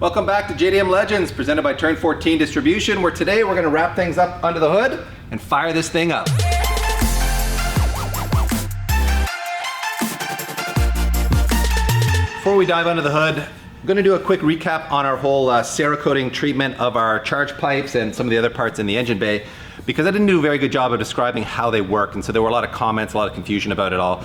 Welcome back to JDM Legends, presented by Turn 14 Distribution, where today we're going to wrap things up under the hood and fire this thing up. Before we dive under the hood, I'm going to do a quick recap on our whole Cerakoting treatment of our charge pipes and some of the other parts in the engine bay, because I didn't do a very good job of describing how they work, and so there were a lot of comments, a lot of confusion about it all.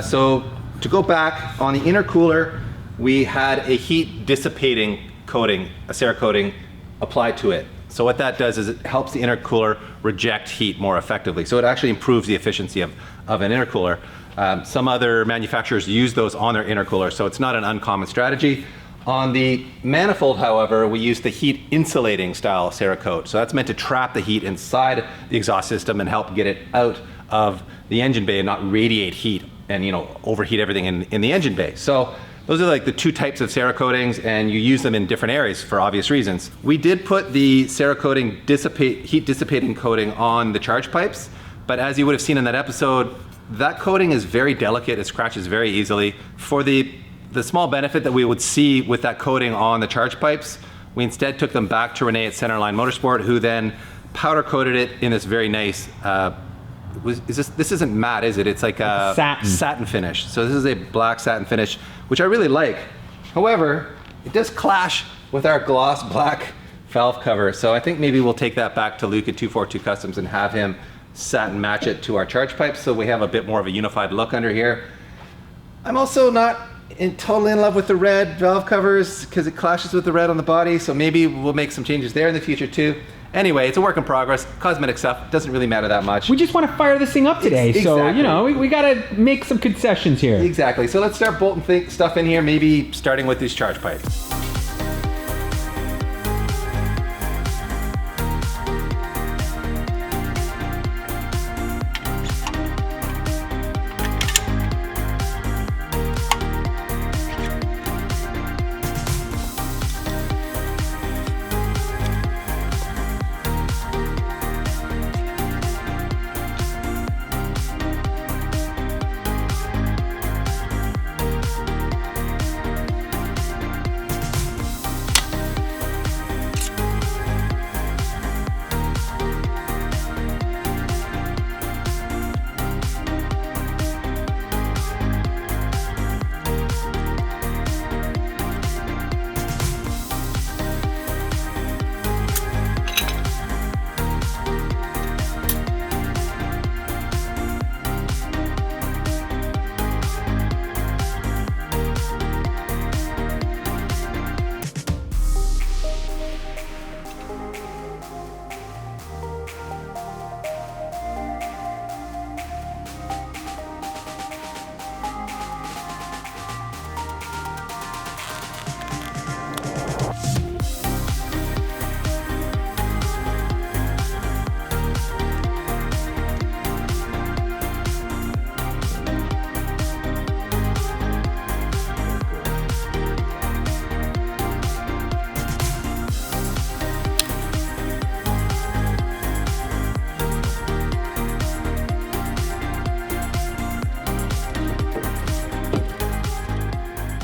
So to go back, on the intercooler, we had a heat dissipating coating, a Cerakoting applied to it. So what that does is it helps the intercooler reject heat more effectively. So it actually improves the efficiency of an intercooler. Some other manufacturers use those on their intercooler, so it's not an uncommon strategy. On the manifold, however, we use the heat insulating style Cerakote. So that's meant to trap the heat inside the exhaust system and help get it out of the engine bay and not radiate heat and, you know, overheat everything in the engine bay. So those are like the two types of Cerakotings, and you use them in different areas for obvious reasons. We did put the Cerakoting heat dissipating coating on the charge pipes, but as you would have seen in that episode, that coating is very delicate, it scratches very easily. For the small benefit that we would see with that coating on the charge pipes, we instead took them back to Renee at Centerline Motorsport, who then powder coated it in this very nice, this isn't matte, is it? It's like a satin finish. So this is a black satin finish, which I really like. However, it does clash with our gloss black valve cover. So I think maybe we'll take that back to Luke at 242 Customs and have him satin match it to our charge pipes, so we have a bit more of a unified look under here. I'm also not totally in love with the red valve covers because it clashes with the red on the body, so maybe we'll make some changes there in the future too. Anyway, it's a work in progress, cosmetic stuff, doesn't really matter that much. We just want to fire this thing up today, so you know, we gotta make some concessions here. Exactly, so let's start bolting stuff in here, maybe starting with these charge pipes.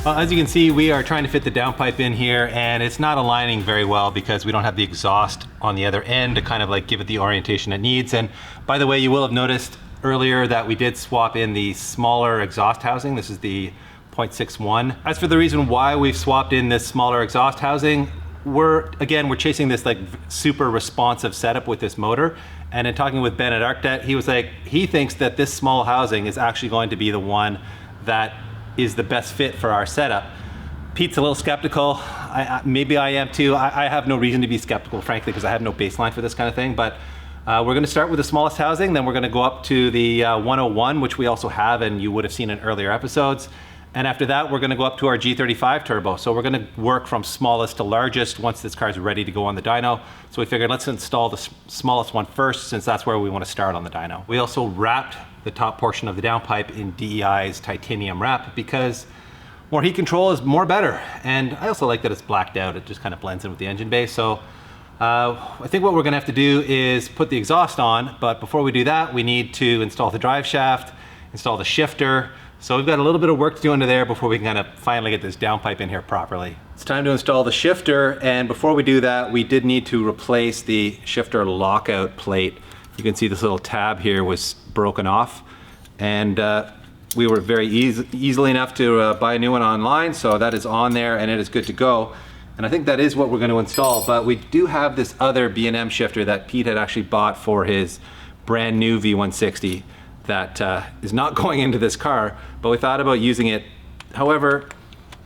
Well, as you can see, we are trying to fit the downpipe in here, and it's not aligning very well because we don't have the exhaust on the other end to kind of like give it the orientation it needs. And by the way, you will have noticed earlier that we did swap in the smaller exhaust housing. This is the 0.61. As for the reason why we've swapped in this smaller exhaust housing, we're chasing this like super responsive setup with this motor. And in talking with Ben at ArcDet, he was like, he thinks that this small housing is actually going to be the one that is the best fit for our setup. Pete's a little skeptical. Maybe I am too. I have no reason to be skeptical, frankly, because I have no baseline for this kind of thing. But we're going to start with the smallest housing, then we're going to go up to the 101, which we also have, and you would have seen in earlier episodes. And after that, we're going to go up to our G35 turbo. So we're going to work from smallest to largest once this car is ready to go on the dyno. So we figured let's install the smallest one first, since that's where we want to start on the dyno. We also wrapped the top portion of the downpipe in DEI's titanium wrap because more heat control is more better. And I also like that it's blacked out. It just kind of blends in with the engine bay. So I think what we're going to have to do is put the exhaust on. But before we do that, we need to install the drive shaft, install the shifter, So we've got a little bit of work to do under there before we can kind of finally get this downpipe in here properly. It's time to install the shifter, and before we do that, we did need to replace the shifter lockout plate. You can see this little tab here was broken off, and we were very easily enough to buy a new one online, so that is on there and it is good to go. And I think that is what we're going to install, but we do have this other B&M shifter that Pete had actually bought for his brand new V160 that is not going into this car, but we thought about using it. However,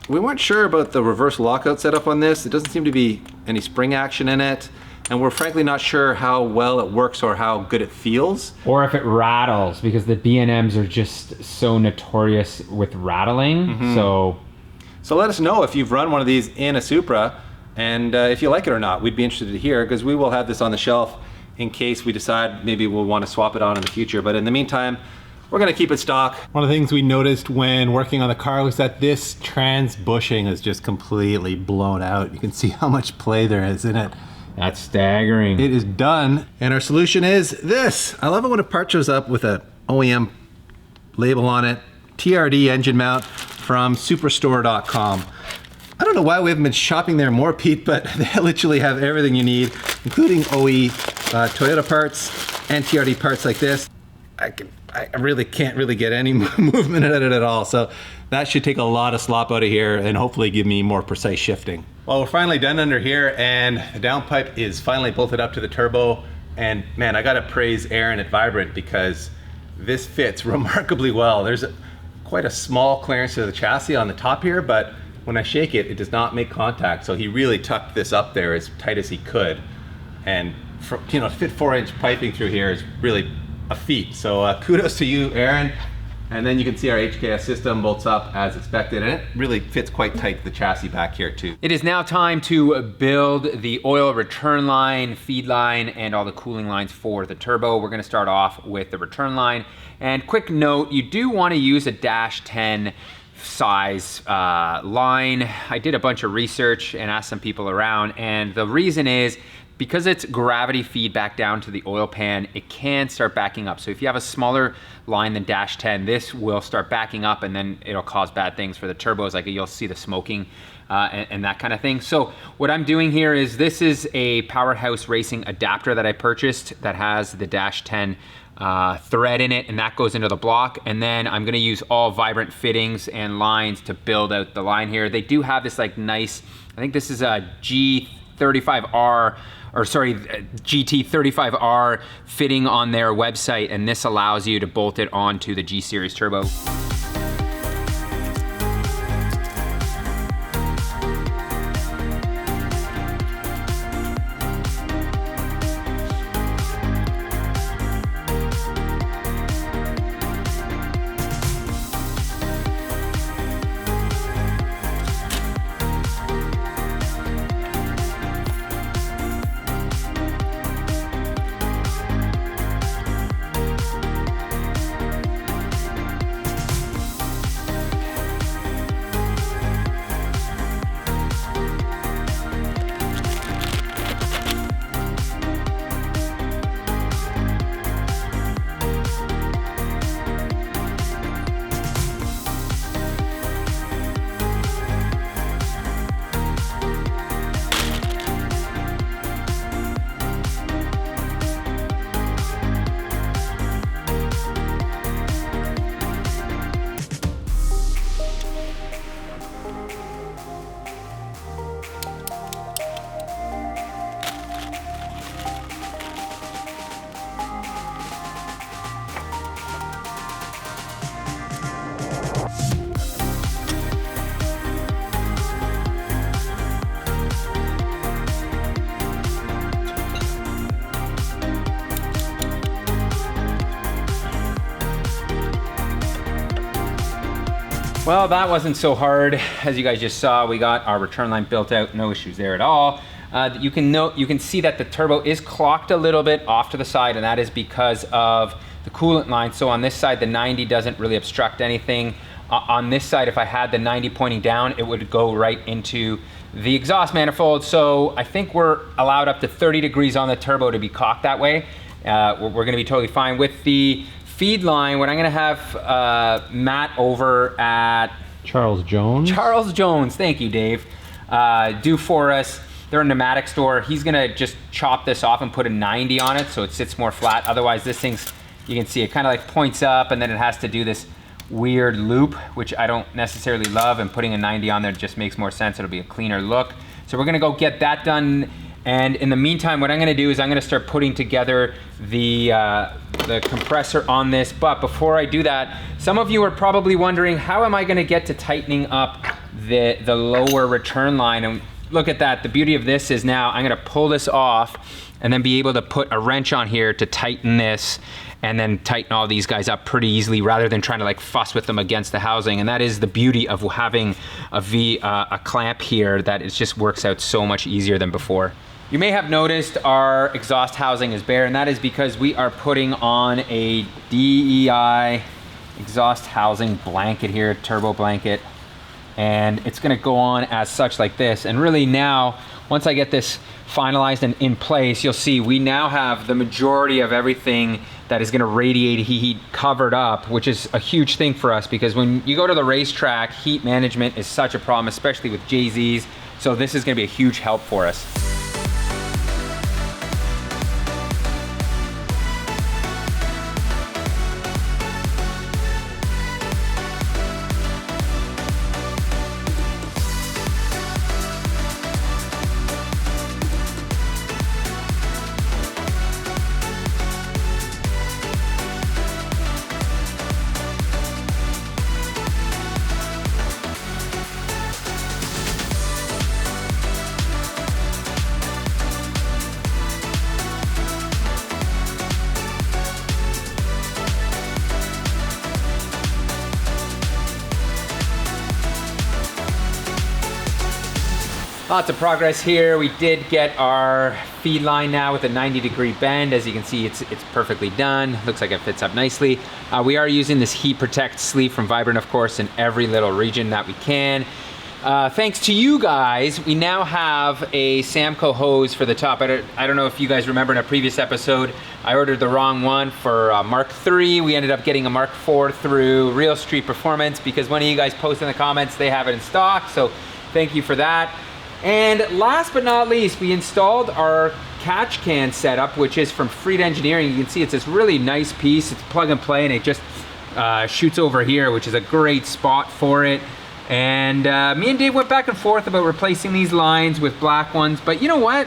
we weren't sure about the reverse lockout setup on this. It doesn't seem to be any spring action in it, and we're frankly not sure how well it works or how good it feels. Or if it rattles, because the B&Ms are just so notorious with rattling. So let us know if you've run one of these in a Supra, and if you like it or not. We'd be interested to hear, because we will have this on the shelf in case we decide maybe we'll want to swap it on in the future. But in the meantime, we're going to keep it stock. One of the things we noticed when working on the car was that this trans bushing is just completely blown out. You can see how much play there is in it. that's staggering. It is done, and our solution is this. I love it when a part shows up with an OEM label on it. TRD engine mount from superstore.com. I don't know why we haven't been shopping there more, Pete, but they literally have everything you need, including OE Toyota parts and TRD parts like this. I really can't really get any movement out of it at all. So that should take a lot of slop out of here and hopefully give me more precise shifting. Well, we're finally done under here, and the downpipe is finally bolted up to the turbo. And man, I gotta praise Aaron at Vibrant, because this fits remarkably well. There's quite a small clearance to the chassis on the top here, but when I shake it, it does not make contact. So he really tucked this up there as tight as he could. And for, to fit 4-inch piping through here is really a feat. So kudos to you, Aaron. And then you can see our HKS system bolts up as expected, and it really fits quite tight to the chassis back here too. It is now time to build the oil return line, feed line, and all the cooling lines for the turbo. We're gonna start off with the return line. And quick note, you do wanna use a -10 size line. I did a bunch of research and asked some people around, and the reason is because it's gravity feedback down to the oil pan, it can start backing up. So if you have a smaller line than -10, this will start backing up, and then it'll cause bad things for the turbos, like you'll see the smoking and that kind of thing. So what I'm doing here is, this is a Powerhouse Racing adapter that I purchased that has the -10 thread in it, and that goes into the block. And then I'm gonna use all Vibrant fittings and lines to build out the line here. They do have this like nice, I think this is a G35R, or sorry, GT35R fitting on their website, and this allows you to bolt it onto the G Series turbo. Well, that wasn't so hard. As you guys just saw, we got our return line built out, no issues there at all. You can see that the turbo is clocked a little bit off to the side, and that is because of the coolant line. So on this side, the 90 doesn't really obstruct anything. On this side, if I had the 90 pointing down, it would go right into the exhaust manifold. So I think we're allowed up to 30 degrees on the turbo to be cocked that way. We're gonna be totally fine. With the feed line, what I'm gonna have Matt over at Charles Jones. Charles Jones, thank you, Dave, do for us. They're a pneumatic store. He's gonna just chop this off and put a 90 on it so it sits more flat. Otherwise, this thing's, you can see it kind of like points up and then it has to do this weird loop, which I don't necessarily love, and putting a 90 on there just makes more sense. It'll be a cleaner look. So we're gonna go get that done. And in the meantime, what I'm gonna do is I'm gonna start putting together the compressor on this. But before I do that, some of you are probably wondering, how am I gonna get to tightening up the lower return line? And look at that, the beauty of this is now I'm gonna pull this off and then be able to put a wrench on here to tighten this and then tighten all these guys up pretty easily rather than trying to like fuss with them against the housing. And that is the beauty of having a clamp here, that it just works out so much easier than before. You may have noticed our exhaust housing is bare, and that is because we are putting on a DEI exhaust housing blanket here, turbo blanket, and it's gonna go on as such like this. And really now, once I get this finalized and in place, you'll see we now have the majority of everything that is gonna radiate heat covered up, which is a huge thing for us because when you go to the racetrack, heat management is such a problem, especially with JZs. So this is gonna be a huge help for us. Lots of progress here. We did get our feed line now with a 90-degree bend. As you can see, it's perfectly done. Looks like it fits up nicely. We are using this heat protect sleeve from Vibrant, of course, in every little region that we can. Thanks to you guys, we now have a Samco hose for the top. I don't know if you guys remember in a previous episode, I ordered the wrong one for Mark III. We ended up getting a Mark IV through Real Street Performance because one of you guys posted in the comments they have it in stock, so thank you for that. And last but not least, we installed our catch can setup, which is from Freed Engineering. You can see it's this really nice piece. It's plug and play, and it just shoots over here, which is a great spot for it. And me and Dave went back and forth about replacing these lines with black ones, but you know what?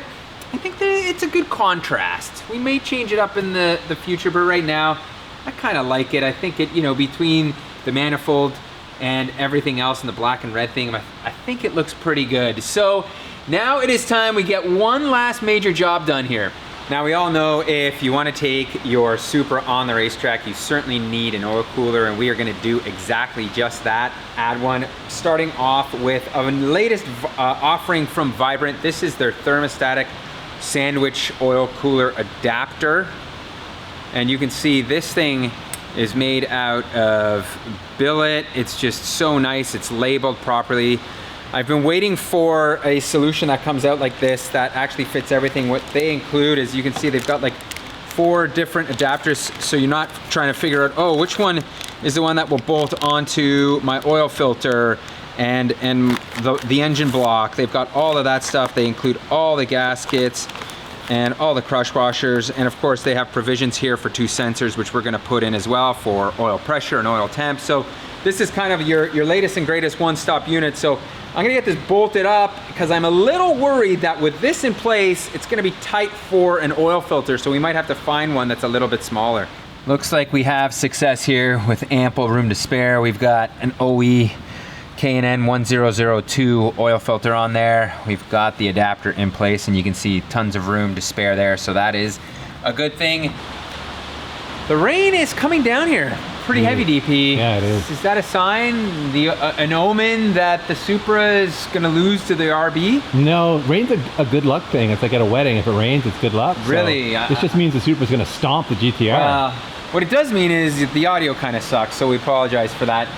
I think that it's a good contrast. We may change it up in the future, but right now, I kind of like it. I think it, you know, between the manifold and everything else in the black and red thing, I think it looks pretty good. So now it is time we get one last major job done here. Now we all know if you want to take your Supra on the racetrack, you certainly need an oil cooler, and we are going to do exactly just that. Add one, starting off with a latest offering from Vibrant. This is their thermostatic sandwich oil cooler adapter. And you can see this thing is made out of billet. It's just so nice. It's labeled properly. I've been waiting for a solution that comes out like this that actually fits everything. What they include is, you can see they've got like 4 different adapters, so you're not trying to figure out, oh, which one is the one that will bolt onto my oil filter and the engine block. They've got all of that stuff. They include all the gaskets and all the crush washers, and of course they have provisions here for 2 sensors, which we're gonna put in as well for oil pressure and oil temp. So this is kind of your latest and greatest one-stop unit. So I'm gonna get this bolted up because I'm a little worried that with this in place, it's gonna be tight for an oil filter, so we might have to find one that's a little bit smaller. Looks like we have success here with ample room to spare. We've got an OE K&N 1002 oil filter on there. We've got the adapter in place, and you can see tons of room to spare there, so that is a good thing. The rain is coming down here. Pretty heavy, DP. Yeah, it is. Is that a sign, an omen that the Supra is gonna lose to the RB? No, rain's a good luck thing. It's like at a wedding. If it rains, it's good luck. Really? So this just means the Supra's gonna stomp the GTR. What it does mean is the audio kind of sucks, so we apologize for that.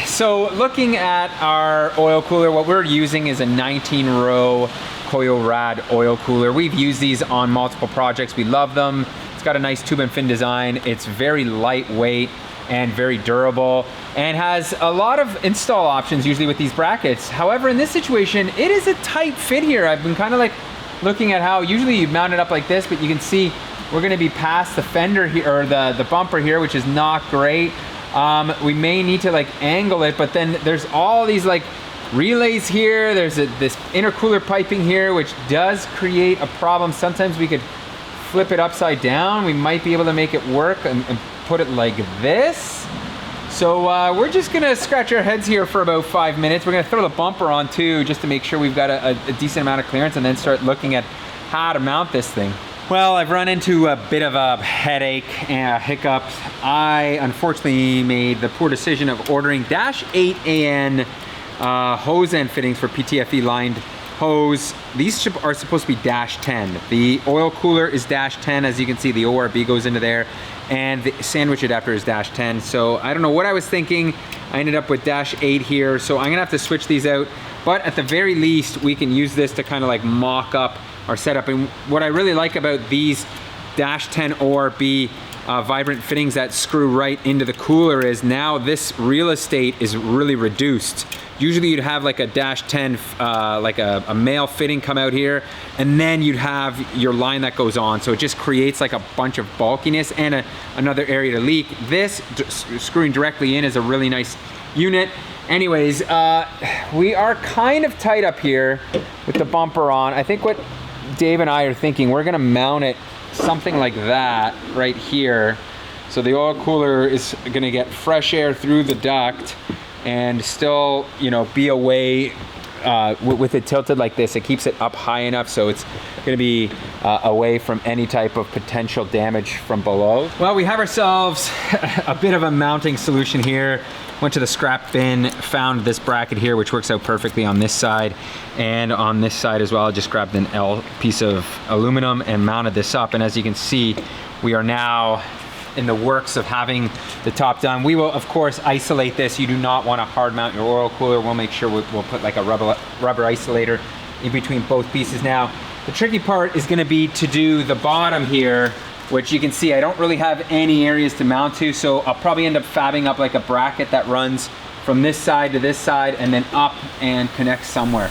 So looking at our oil cooler, what we're using is a 19-row Coil Rad oil cooler. We've used these on multiple projects. We love them. It's got a nice tube and fin design. It's very lightweight and very durable, and has a lot of install options usually with these brackets. However, in this situation, it is a tight fit here. I've been kind of like looking at how usually you mount it up like this, but you can see we're gonna be past the fender here, or the bumper here, which is not great. We may need to like angle it, but then there's all these like relays here. There's this intercooler piping here, which does create a problem. Sometimes we could flip it upside down. We might be able to make it work and put it like this. So we're just gonna scratch our heads here for about 5 minutes. We're gonna throw the bumper on too, just to make sure we've got a decent amount of clearance, and then start looking at how to mount this thing. Well, I've run into a bit of a headache and hiccups. I unfortunately made the poor decision of ordering -8 AN hose end fittings for PTFE lined hose. These are supposed to be -10. The oil cooler is -10. As you can see, the ORB goes into there, and the sandwich adapter is -10. So I don't know what I was thinking. I ended up with -8 here. So I'm gonna have to switch these out. But at the very least, we can use this to kind of like mock up our setup. And what I really like about these -10 ORB vibrant fittings that screw right into the cooler is now this real estate is really reduced. Usually you'd have like a -10, like a male fitting come out here, and then you'd have your line that goes on. So it just creates like a bunch of bulkiness and another area to leak. This screwing directly in is a really nice unit. Anyways, we are kind of tight up here with the bumper on. I think what Dave and I are thinking, we're gonna mount it something like that right here. So the oil cooler is gonna get fresh air through the duct and still, you know, be away with it tilted like this. It keeps it up high enough so it's gonna be away from any type of potential damage from below. Well, we have ourselves a bit of a mounting solution here. Went to the scrap bin, found this bracket here, which works out perfectly on this side and on this side as well. I just grabbed an L piece of aluminum and mounted this up. And as you can see, we are now in the works of having the top done. We will, of course, isolate this. You do not want to hard mount your oil cooler. We'll make sure we'll put like a rubber isolator in between both pieces. Now, the tricky part is gonna be to do the bottom here, which you can see I don't really have any areas to mount to, so I'll probably end up fabbing up like a bracket that runs from this side to this side and then up and connects somewhere.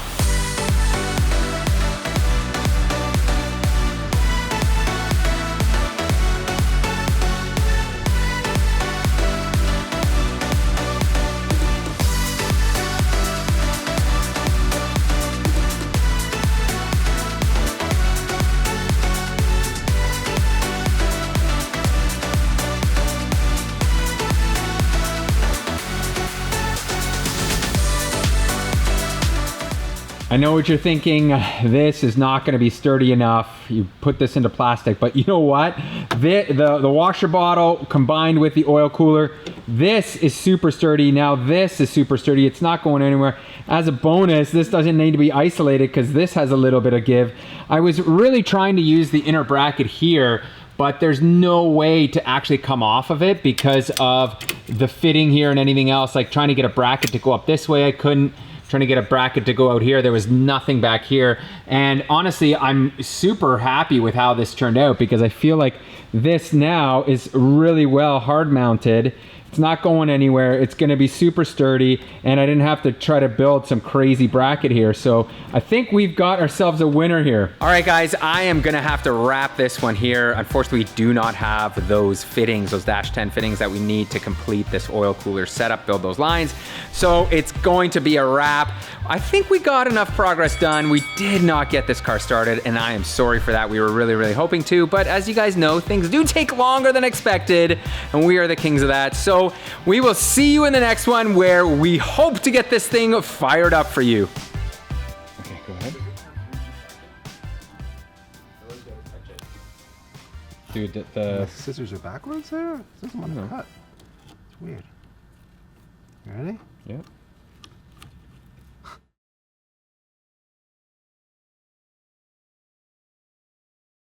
I know what you're thinking. This is not going to be sturdy enough. You put this into plastic, but you know what? The washer bottle combined with the oil cooler, this is super sturdy. Now this is super sturdy. It's not going anywhere. As a bonus, this doesn't need to be isolated because this has a little bit of give. I was really trying to use the inner bracket here, but there's no way to actually come off of it because of the fitting here and anything else. Like trying to get a bracket to go up this way, I couldn't. Trying to get a bracket to go out here, there was nothing back here. And honestly, I'm super happy with how this turned out because I feel like this now is really well hard mounted. It's not going anywhere. It's gonna be super sturdy, and I didn't have to try to build some crazy bracket here. So I think we've got ourselves a winner here. All right, guys, I am gonna have to wrap this one here. Unfortunately, we do not have those fittings, those -10 fittings that we need to complete this oil cooler setup, build those lines. So it's going to be a wrap. I think we got enough progress done. We did not get this car started, and I am sorry for that. We were really, really hoping to, but as you guys know, things do take longer than expected, and we are the kings of that. So we will see you in the next one where we hope to get this thing fired up for you. Okay, go ahead. Dude, The scissors are backwards there? This doesn't want to cut. It's weird. You ready? Yep.